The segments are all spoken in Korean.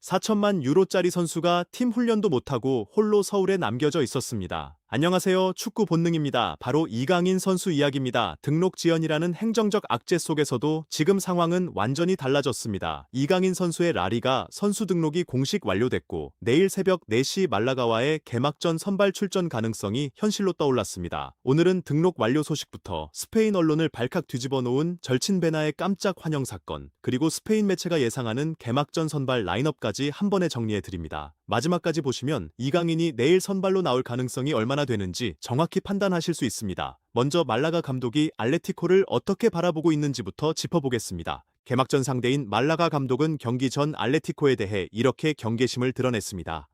4천만 유로짜리 선수가 팀 훈련도 못하고 홀로 서울에 남겨져 있었습니다. 안녕하세요. 축구 본능입니다. 바로 이강인 선수 이야기입니다. 등록 지연이라는 행정적 악재 속에서도 지금 상황은 완전히 달라졌습니다. 이강인 선수의 라리가 선수 등록이 공식 완료됐고 내일 새벽 4시 말라가와의 개막전 선발 출전 가능성이 현실로 떠올랐습니다. 오늘은 등록 완료 소식부터 스페인 언론을 발칵 뒤집어 놓은 절친 베나의 깜짝 환영 사건, 그리고 스페인 매체가 예상하는 개막전 선발 라인업까지 한 번에 정리해 드립니다. 마지막까지 보시면 이강인이 내일 선발로 나올 가능성이 얼마나 되는지 정확히 판단하실 수 있습니다. 먼저 말라가 감독이 알레티코를 어떻게 바라보고 있는지부터 짚어보겠습니다. 개막전 상대인 말라가 감독은 경기 전 알레티코에 대해 이렇게 경계심을 드러냈습니다.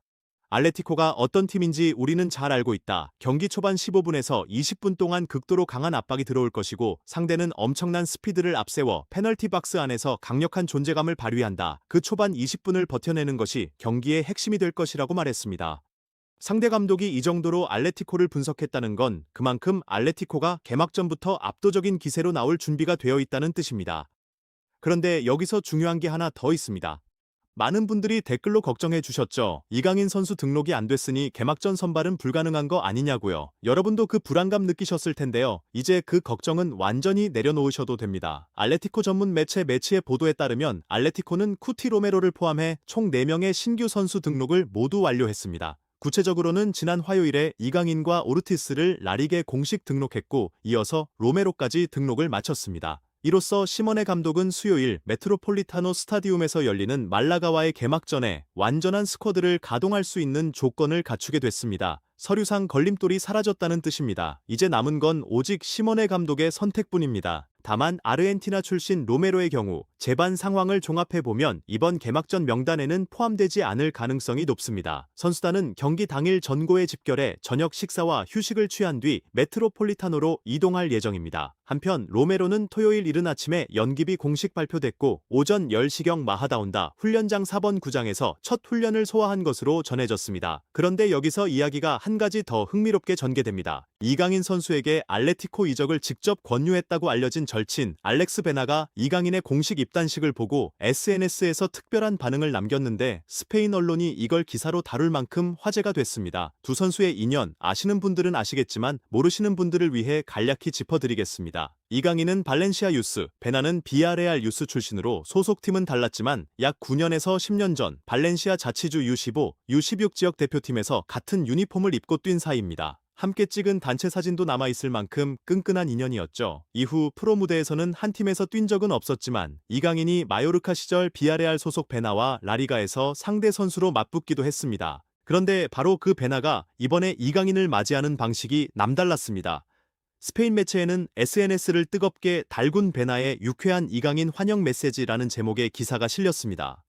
알레티코가 어떤 팀인지 우리는 잘 알고 있다. 경기 초반 15분에서 20분 동안 극도로 강한 압박이 들어올 것이고 상대는 엄청난 스피드를 앞세워 페널티 박스 안에서 강력한 존재감을 발휘한다. 그 초반 20분을 버텨내는 것이 경기의 핵심이 될 것이라고 말했습니다. 상대 감독이 이 정도로 알레티코를 분석했다는 건 그만큼 알레티코가 개막전부터 압도적인 기세로 나올 준비가 되어 있다는 뜻입니다. 그런데 여기서 중요한 게 하나 더 있습니다. 많은 분들이 댓글로 걱정해 주셨죠. 이강인 선수 등록이 안 됐으니 개막전 선발은 불가능한 거 아니냐고요. 여러분도 그 불안감 느끼셨을 텐데요. 이제 그 걱정은 완전히 내려놓으셔도 됩니다. 알레티코 전문 매체 매치의 보도에 따르면 알레티코는 쿠티 로메로를 포함해 총 4명의 신규 선수 등록을 모두 완료했습니다. 구체적으로는 지난 화요일에 이강인과 오르티스를 라리게 공식 등록했고 이어서 로메로까지 등록을 마쳤습니다. 이로써 시모네 감독은 수요일 메트로폴리타노 스타디움에서 열리는 말라가와의 개막전에 완전한 스쿼드를 가동할 수 있는 조건을 갖추게 됐습니다. 서류상 걸림돌이 사라졌다는 뜻입니다. 이제 남은 건 오직 시모네 감독의 선택뿐입니다. 다만 아르헨티나 출신 로메로의 경우 재반 상황을 종합해보면 이번 개막전 명단에는 포함되지 않을 가능성이 높습니다. 선수단은 경기 당일 전고에 집결해 저녁 식사와 휴식을 취한 뒤 메트로폴리타노로 이동할 예정입니다. 한편 로메로는 토요일 이른 아침에 연기비 공식 발표됐고 오전 10시경 마하다온다 훈련장 4번 구장에서 첫 훈련을 소화한 것으로 전해졌습니다. 그런데 여기서 이야기가 한 가지 더 흥미롭게 전개됩니다. 이강인 선수에게 알레티코 이적을 직접 권유했다고 알려진 절친 알렉스 베나가 이강인의 공식 입단식을 보고 SNS에서 특별한 반응을 남겼는데 스페인 언론이 이걸 기사로 다룰 만큼 화제가 됐습니다. 두 선수의 인연 아시는 분들은 아시겠지만 모르시는 분들을 위해 간략히 짚어드리겠습니다. 이강인은 발렌시아 유스, 베나는 비아레알 유스 출신으로 소속팀은 달랐지만 약 9년에서 10년 전 발렌시아 자치주 U15, U16 지역 대표팀에서 같은 유니폼을 입고 뛴 사이입니다. 함께 찍은 단체 사진도 남아있을 만큼 끈끈한 인연이었죠. 이후 프로 무대에서는 한 팀에서 뛴 적은 없었지만 이강인이 마요르카 시절 비아레알 소속 베나와 라리가에서 상대 선수로 맞붙기도 했습니다. 그런데 바로 그 베나가 이번에 이강인을 맞이하는 방식이 남달랐습니다. 스페인 매체에는 SNS를 뜨겁게 달군 베나의 유쾌한 이강인 환영 메시지라는 제목의 기사가 실렸습니다.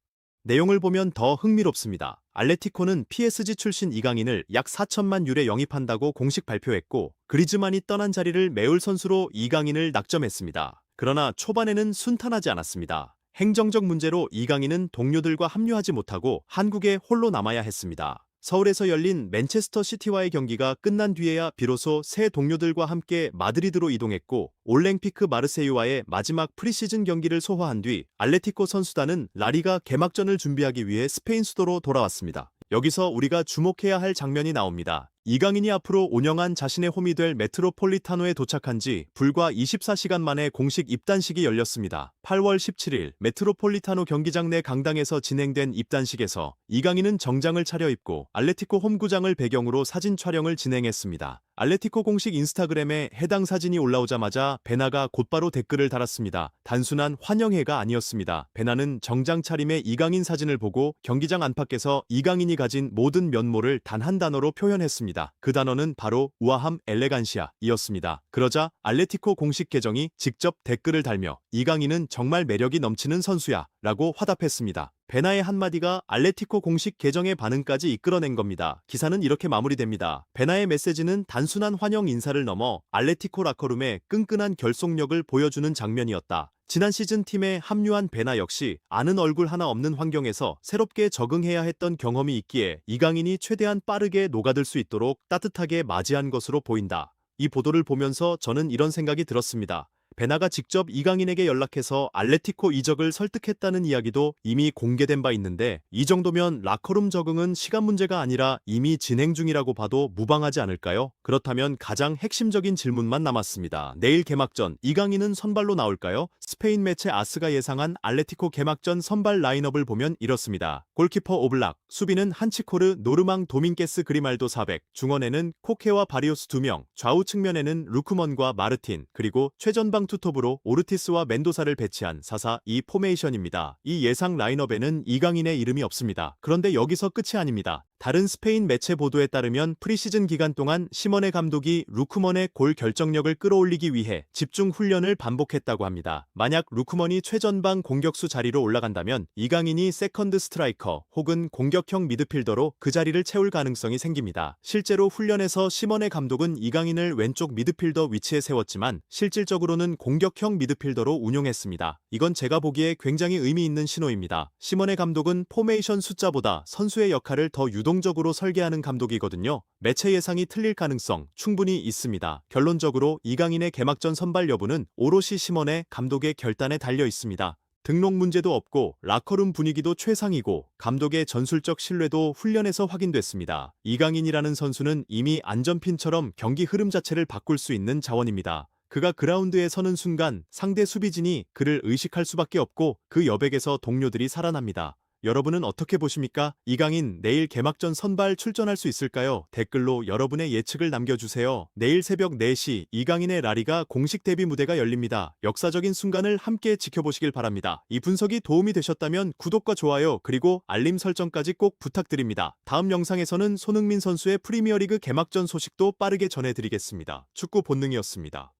내용을 보면 더 흥미롭습니다. 알레티코는 PSG 출신 이강인을 약 4천만 유로에 영입한다고 공식 발표했고 그리즈만이 떠난 자리를 메울 선수로 이강인을 낙점했습니다. 그러나 초반에는 순탄하지 않았습니다. 행정적 문제로 이강인은 동료들과 합류하지 못하고 한국에 홀로 남아야 했습니다. 서울에서 열린 맨체스터 시티와의 경기가 끝난 뒤에야 비로소 새 동료들과 함께 마드리드로 이동했고 올랭피크 마르세유와의 마지막 프리시즌 경기를 소화한 뒤 알레티코 선수단은 라리가 개막전을 준비하기 위해 스페인 수도로 돌아왔습니다. 여기서 우리가 주목해야 할 장면이 나옵니다. 이강인이 앞으로 운영한 자신의 홈이 될 메트로폴리타노에 도착한 지 불과 24시간 만에 공식 입단식이 열렸습니다. 8월 17일 메트로폴리타노 경기장 내 강당에서 진행된 입단식에서 이강인은 정장을 차려입고 알레티코 홈구장을 배경으로 사진 촬영을 진행했습니다. 알레티코 공식 인스타그램에 해당 사진이 올라오자마자 베나가 곧바로 댓글을 달았습니다. 단순한 환영회가 아니었습니다. 베나는 정장 차림의 이강인 사진을 보고 경기장 안팎에서 이강인이 가진 모든 면모를 단 한 단어로 표현했습니다. 그 단어는 바로 우아함 엘레간시아이었습니다. 그러자 알레티코 공식 계정이 직접 댓글을 달며 이강인은 정말 매력이 넘치는 선수야 라고 화답했습니다. 베나의 한마디가 알레티코 공식 계정의 반응까지 이끌어낸 겁니다. 기사는 이렇게 마무리됩니다. 베나의 메시지는 단순한 환영 인사를 넘어 알레티코 라커룸의 끈끈한 결속력을 보여주는 장면이었다. 지난 시즌 팀에 합류한 베나 역시 아는 얼굴 하나 없는 환경에서 새롭게 적응해야 했던 경험이 있기에 이강인이 최대한 빠르게 녹아들 수 있도록 따뜻하게 맞이한 것으로 보인다. 이 보도를 보면서 저는 이런 생각이 들었습니다. 베나가 직접 이강인에게 연락해서 알레티코 이적을 설득했다는 이야기도 이미 공개된 바 있는데 이 정도면 라커룸 적응은 시간 문제가 아니라 이미 진행 중이라고 봐도 무방하지 않을까요? 그렇다면 가장 핵심적인 질문만 남았습니다. 내일 개막전 이강인은 선발로 나올까요? 스페인 매체 아스가 예상한 알레티코 개막전 선발 라인업을 보면 이렇습니다. 골키퍼 오블락, 수비는 한치코르, 노르망, 도밍게스, 그리말도 400, 중원에는 코케와 바리오스 2명, 좌우 측면에는 루크먼과 마르틴, 그리고 최전방 투톱으로 오르티스와 멘도사를 배치한 4-4-2 포메이션입니다. 이 예상 라인업에는 이강인의 이름이 없습니다. 그런데 여기서 끝이 아닙니다. 다른 스페인 매체 보도에 따르면 프리시즌 기간 동안 시모네 감독이 루크먼의 골 결정력을 끌어올리기 위해 집중 훈련을 반복했다고 합니다. 만약 루크먼이 최전방 공격수 자리로 올라간다면 이강인이 세컨드 스트라이커 혹은 공격형 미드필더로 그 자리를 채울 가능성이 생깁니다. 실제로 훈련에서 시모네 감독은 이강인을 왼쪽 미드필더 위치에 세웠지만 실질적으로는 공격형 미드필더로 운용했습니다. 이건 제가 보기에 굉장히 의미 있는 신호입니다. 시모네 감독은 포메이션 숫자보다 선수의 역할을 더 유동적으로 설계하는 감독이거든요. 매체 예상이 틀릴 가능성 충분히 있습니다. 결론적으로 이강인의 개막전 선발 여부는 오롯이 시모네 감독의 결단에 달려 있습니다. 등록 문제도 없고 라커룸 분위기도 최상이고 감독의 전술적 신뢰도 훈련에서 확인됐습니다. 이강인이라는 선수는 이미 안전핀처럼 경기 흐름 자체를 바꿀 수 있는 자원입니다. 그가 그라운드에 서는 순간 상대 수비진이 그를 의식할 수밖에 없고 그 여백에서 동료들이 살아납니다. 여러분은 어떻게 보십니까? 이강인 내일 개막전 선발 출전할 수 있을까요? 댓글로 여러분의 예측을 남겨주세요. 내일 새벽 4시 이강인의 라리가 공식 데뷔 무대가 열립니다. 역사적인 순간을 함께 지켜보시길 바랍니다. 이 분석이 도움이 되셨다면 구독과 좋아요 그리고 알림 설정까지 꼭 부탁드립니다. 다음 영상에서는 손흥민 선수의 프리미어리그 개막전 소식도 빠르게 전해드리겠습니다. 축구 본능이었습니다.